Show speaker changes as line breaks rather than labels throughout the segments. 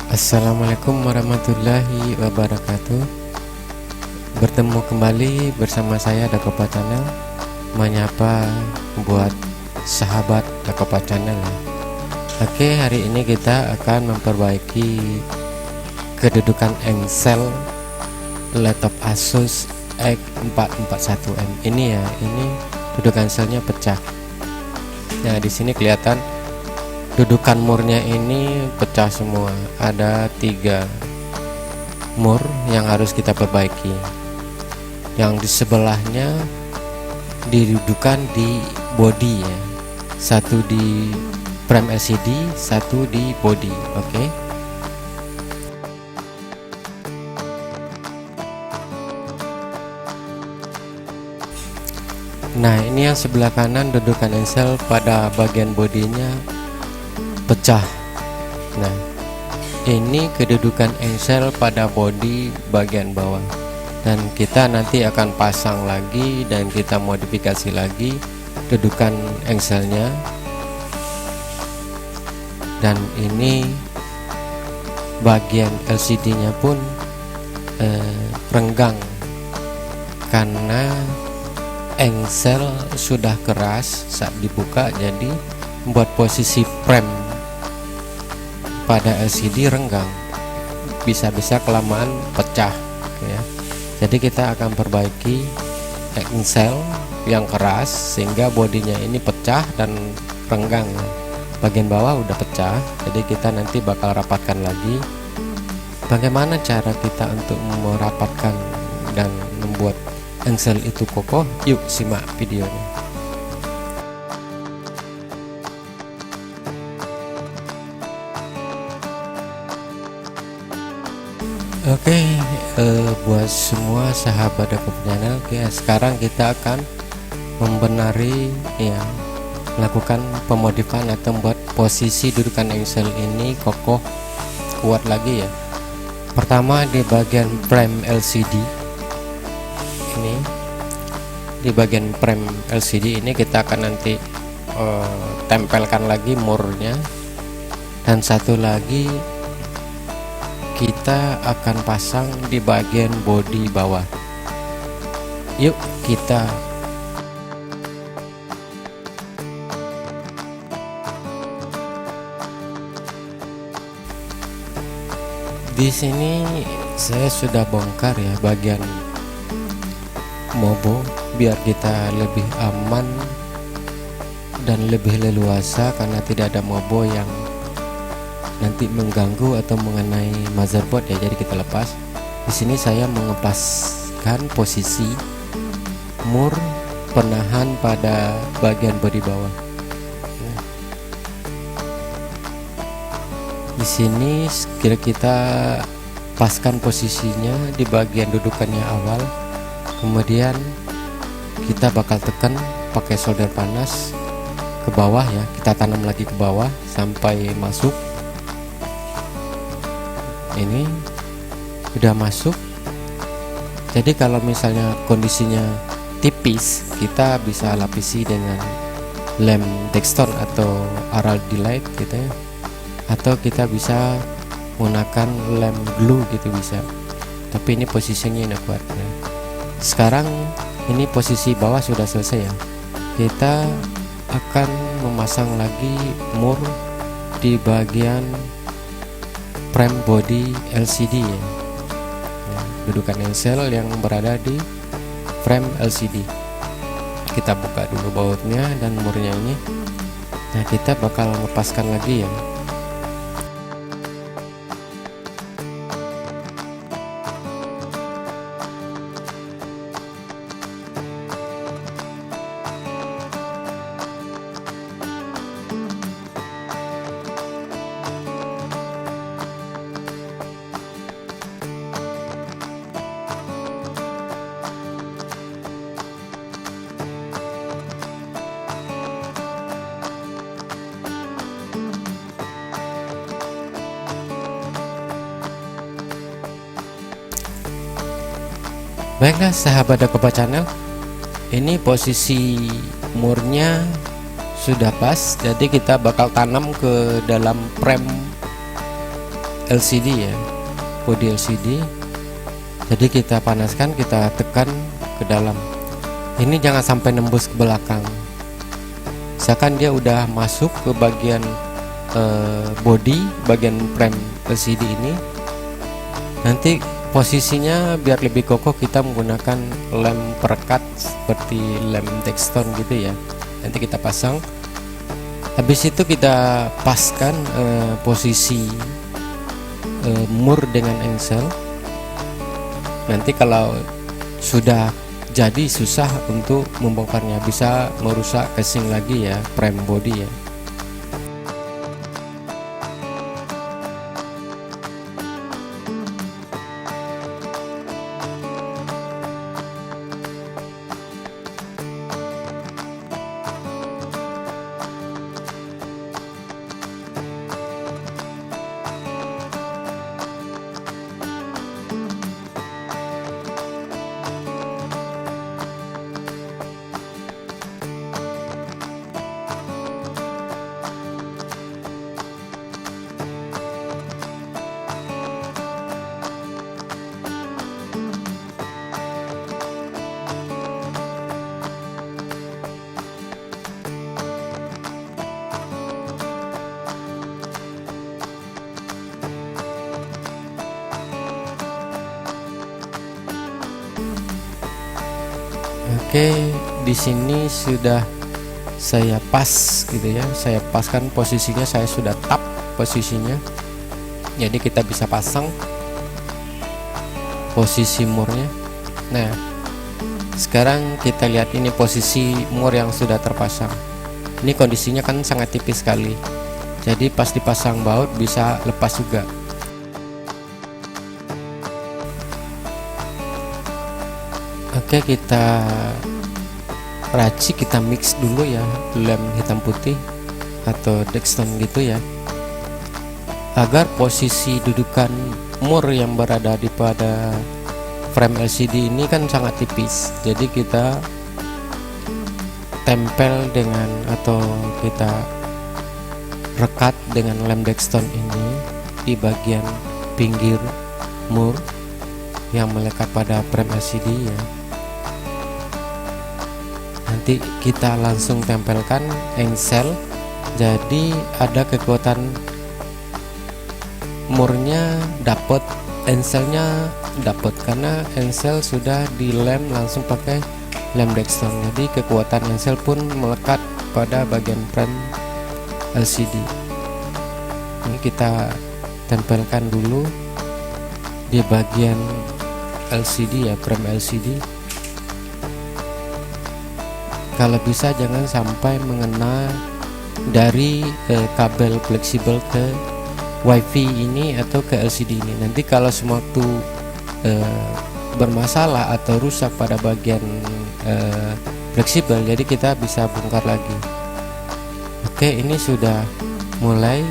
Assalamualaikum warahmatullahi wabarakatuh. Bertemu kembali bersama saya Dakopa Channel, menyapa buat sahabat Dakopa Channel ya. Oke, hari ini kita akan memperbaiki kedudukan engsel laptop Asus X441M ini ya. Ini kedudukan engselnya pecah. Nah, di sini kelihatan dudukan murnya ini pecah semua. Ada 3 mur yang harus kita perbaiki. Yang di sebelahnya didudukan di body ya. Satu di frame LCD, satu di body. Oke. Nah, ini yang sebelah kanan dudukan engsel pada bagian bodinya pecah. Nah, ini kedudukan engsel pada bodi bagian bawah, dan kita nanti akan pasang lagi dan kita modifikasi lagi dudukan engselnya. Dan ini bagian LCD nya pun renggang karena engsel sudah keras saat dibuka, jadi membuat posisi frame pada LCD renggang, bisa-bisa kelamaan pecah ya. Jadi kita akan perbaiki engsel yang keras sehingga bodinya ini pecah dan renggang. Bagian bawah udah pecah, jadi kita nanti bakal rapatkan lagi. Bagaimana cara kita untuk merapatkan dan membuat engsel itu kokoh? Yuk simak videonya. Oke, buat semua sahabat Dakopa Channel, sekarang kita akan membenari ya, melakukan pemodifan atau membuat posisi dudukan engsel ini kokoh, kuat lagi ya. Pertama di bagian frame LCD ini, di bagian frame LCD ini kita akan nanti tempelkan lagi murnya, dan satu lagi kita akan pasang di bagian bodi bawah. Yuk kita di sini saya sudah bongkar ya bagian mobo biar kita lebih aman dan lebih leluasa, karena tidak ada mobo yang nanti mengganggu atau mengenai motherboard ya. Jadi kita lepas. Di sini saya mengepaskan posisi mur penahan pada bagian bodi bawah. Di sini kita paskan posisinya di bagian dudukannya awal, kemudian kita bakal tekan pakai solder panas ke bawah ya. Kita tanam lagi ke bawah sampai masuk. Ini udah masuk. Jadi kalau misalnya kondisinya tipis, kita bisa lapisi dengan lem Dextone atau Araldite gitu ya, atau kita bisa menggunakan lem glue gitu bisa. Tapi ini posisinya ini kuat ya. Sekarang ini posisi bawah sudah selesai ya. Kita akan memasang lagi mur di bagian frame body LCD ya. Dudukan engsel yang berada di frame LCD. Kita buka dulu bautnya dan murnya ini. Nah, kita bakal lepaskan lagi ya. Baiklah sahabat Dakopa Channel, ini posisi murnya sudah pas, jadi kita bakal tanam ke dalam frame LCD ya, body LCD. Jadi kita panaskan, kita tekan ke dalam. Ini jangan sampai nembus ke belakang. Misalkan dia udah masuk ke bagian body, bagian frame LCD ini, nanti posisinya biar lebih kokoh kita menggunakan lem perekat seperti lem Dextone gitu ya. Nanti kita pasang, habis itu kita paskan posisi mur dengan engsel. Nanti kalau sudah jadi susah untuk membongkarnya, bisa merusak casing lagi ya, frame body ya. Oke, di sini sudah saya pas gitu ya. Saya paskan posisinya, saya sudah tap posisinya. Jadi kita bisa pasang posisi murnya. Nah, sekarang kita lihat ini posisi mur yang sudah terpasang. Ini kondisinya kan sangat tipis sekali. Jadi pas dipasang baut bisa lepas juga. Oke, kita racik, kita mix dulu ya lem hitam putih atau Dextone gitu ya, agar posisi dudukan mur yang berada di pada frame LCD ini kan sangat tipis. Jadi kita tempel dengan atau kita rekat dengan lem Dextone ini di bagian pinggir mur yang melekat pada frame LCD ya. Nanti kita langsung tempelkan engsel, jadi ada kekuatan murnya dapat, engselnya dapat, karena engsel sudah dilem langsung pakai lem Dextone. Jadi kekuatan engsel pun melekat pada bagian frame LCD. Ini kita tempelkan dulu di bagian LCD ya, frame LCD. Kalau bisa jangan sampai mengena dari kabel fleksibel ke WiFi ini atau ke LCD ini. Nanti kalau sewaktu bermasalah atau rusak pada bagian fleksibel, jadi kita bisa bongkar lagi. Oke, ini sudah mulai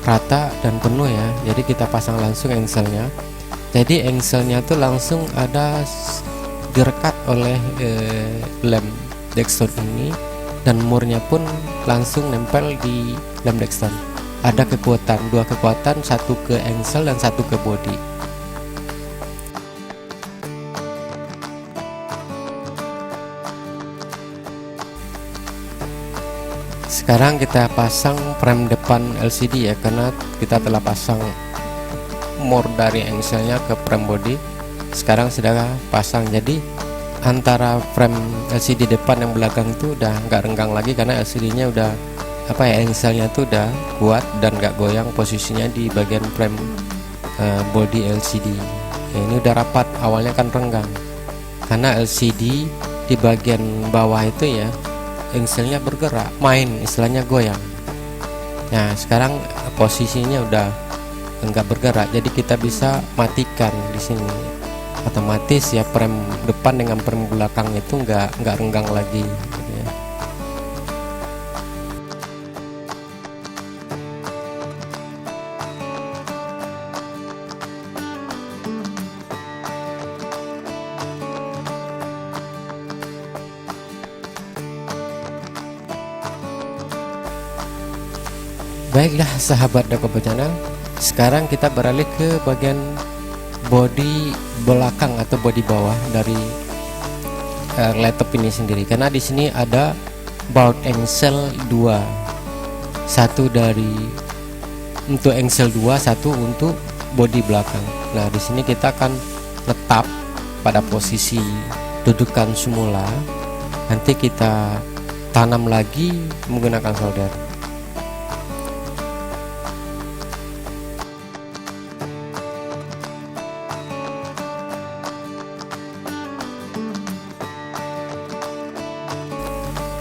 rata dan penuh ya. Jadi kita pasang langsung engselnya. Jadi engselnya tuh langsung ada direkat oleh lem Dextone ini, dan murnya pun langsung nempel di lem Dextone. Ada kekuatan, dua kekuatan, satu ke engsel dan satu ke body. Sekarang kita pasang frame depan LCD ya, karena kita telah pasang mur dari engselnya ke frame body. Sekarang sudah pasang, jadi antara frame LCD depan yang belakang itu udah nggak renggang lagi, karena LCD-nya udah engselnya tuh udah kuat dan nggak goyang posisinya di bagian frame body LCD ya. Ini udah rapat, awalnya kan renggang karena LCD di bagian bawah itu ya engselnya bergerak, main istilahnya goyang. Nah sekarang posisinya udah nggak bergerak, jadi kita bisa matikan di sini. Otomatis ya frame depan dengan frame belakang itu nggak renggang lagi gitu ya. Baiklah sahabat Dakopo Channel, Sekarang kita beralih ke bagian bodi belakang atau bodi bawah dari laptop ini sendiri, karena di sini ada baut engsel 2, satu untuk engsel 2, satu untuk bodi belakang. Nah, di sini kita akan tetap pada posisi dudukan semula. Nanti kita tanam lagi menggunakan solder.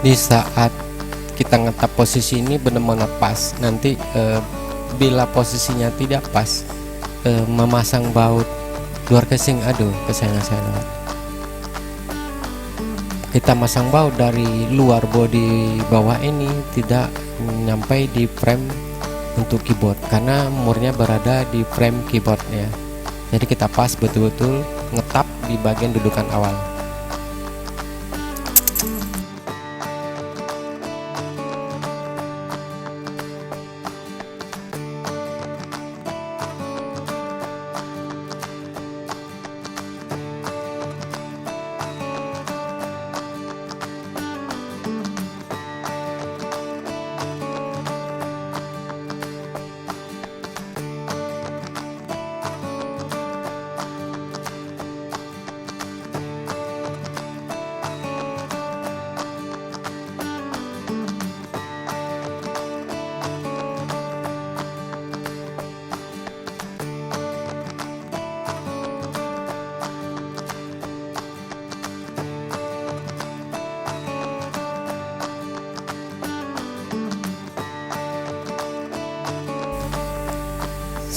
Di saat kita ngetap posisi ini benar-benar pas. Nanti bila posisinya tidak pas, memasang baut luar casing, aduh kesayangan saya. Kita masang baut dari luar bodi bawah ini tidak nyampe di frame untuk keyboard, karena murnya berada di frame keyboardnya. Jadi kita pas betul-betul ngetap di bagian dudukan awal.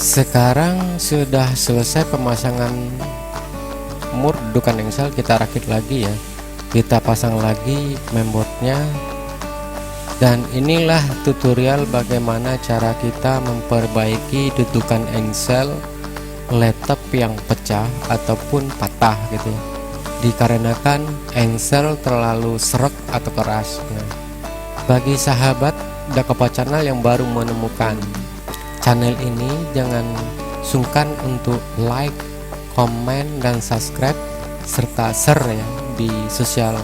Sekarang sudah selesai pemasangan mur dudukan engsel. Kita rakit lagi ya, kita pasang lagi mainboardnya. Dan inilah tutorial bagaimana cara kita memperbaiki dudukan engsel laptop yang pecah ataupun patah gitu ya, dikarenakan engsel terlalu serak atau keras. Nah, bagi sahabat Dakopa Channel yang baru menemukan channel ini, jangan sungkan untuk like, komen, dan subscribe serta share ya di sosial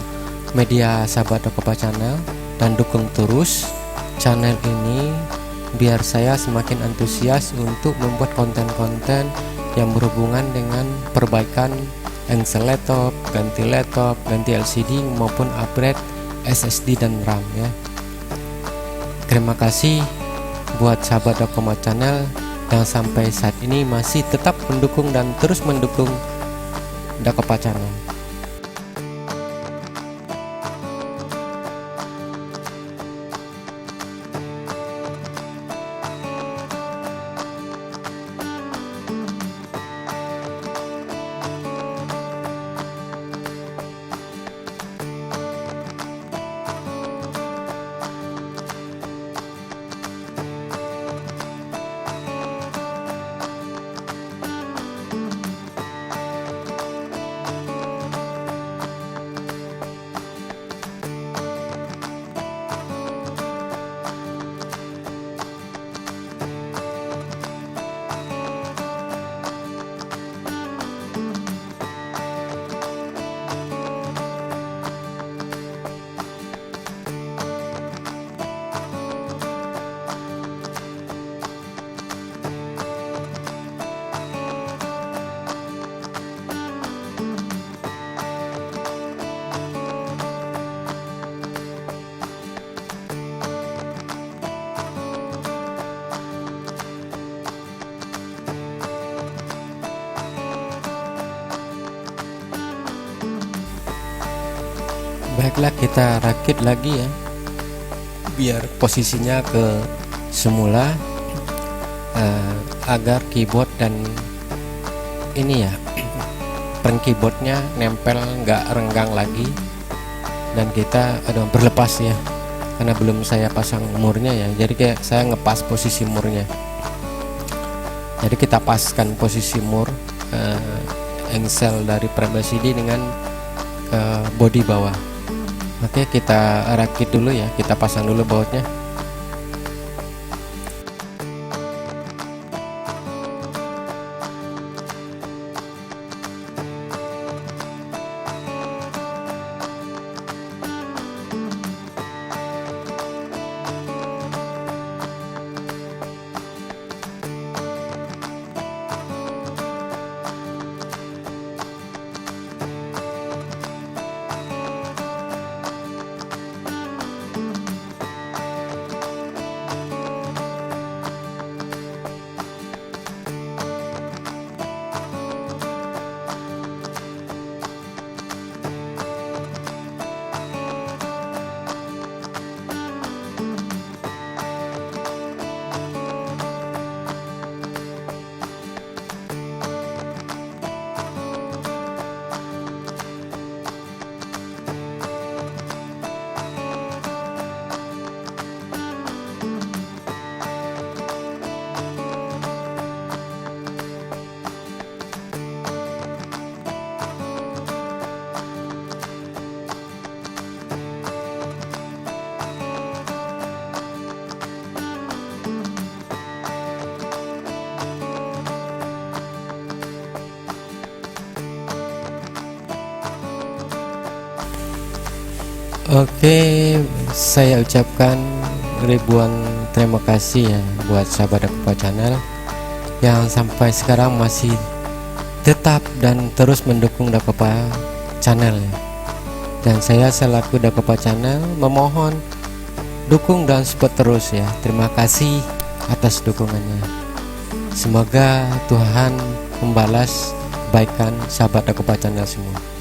media sahabat Dakopa Channel, dan dukung terus channel ini biar saya semakin antusias untuk membuat konten-konten yang berhubungan dengan perbaikan engsel laptop, ganti LCD maupun upgrade SSD dan RAM ya. Terima kasih buat sahabat Dakopa Channel yang sampai saat ini masih tetap mendukung dan terus mendukung Dakopa Channel. Baiklah, kita rakit lagi ya biar posisinya ke semula, agar keyboard dan ini ya frame keyboardnya nempel, nggak renggang lagi. Dan kita berlepas ya, karena belum saya pasang murnya ya, jadi kayak saya ngepas posisi murnya. Jadi kita paskan posisi mur engsel dari frame LCD dengan bodi bawah. Oke, kita rakit dulu ya, kita pasang dulu bautnya. Oke, saya ucapkan ribuan terima kasih ya buat sahabat Dakopa Channel yang sampai sekarang masih tetap dan terus mendukung Dakopa Channel ya. Dan saya selaku Dakopa Channel memohon dukung dan support terus ya. Terima kasih atas dukungannya. Semoga Tuhan membalas kebaikan sahabat Dakopa Channel semua.